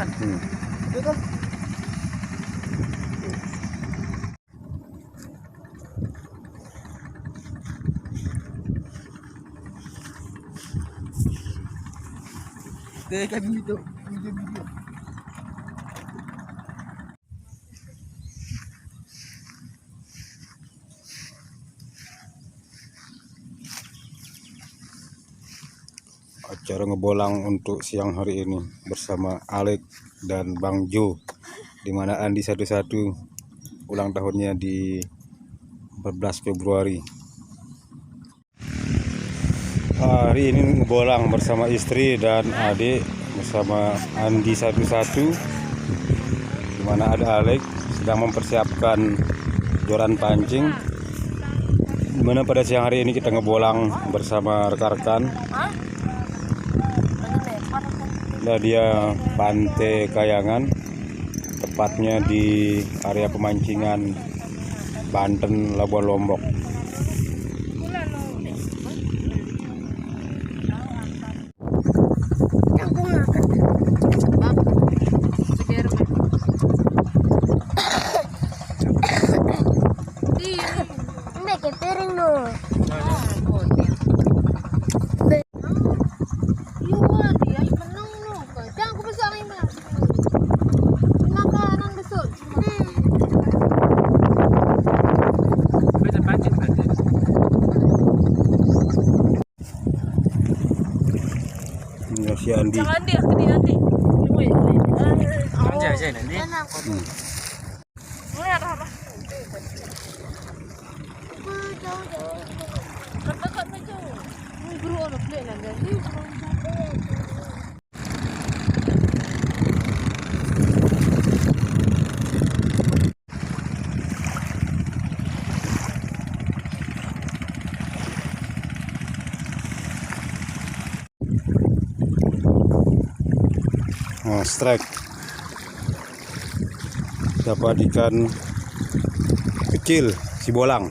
kan? Betul. Kayak kami itu video. Acara ngebolang untuk siang hari ini bersama Alek dan Bang Jo, dimana Andi 11 ulang tahunnya di 14 Februari. Hari ini ngebolang bersama istri dan adik bersama Andi 11, dimana ada Alek sedang mempersiapkan joran pancing, dimana pada siang hari ini kita ngebolang bersama rekan-rekan. Nah, dia Pantai Kayangan, tepatnya di area pemancingan Banten, Labuan Lombok. Ini si Andi. Jangan dia ke nanti. Aja nanti. Ini ada apa? Dekat saja. Ini guru anak play nanti. Nah, strike dapat ikan kecil si bolang.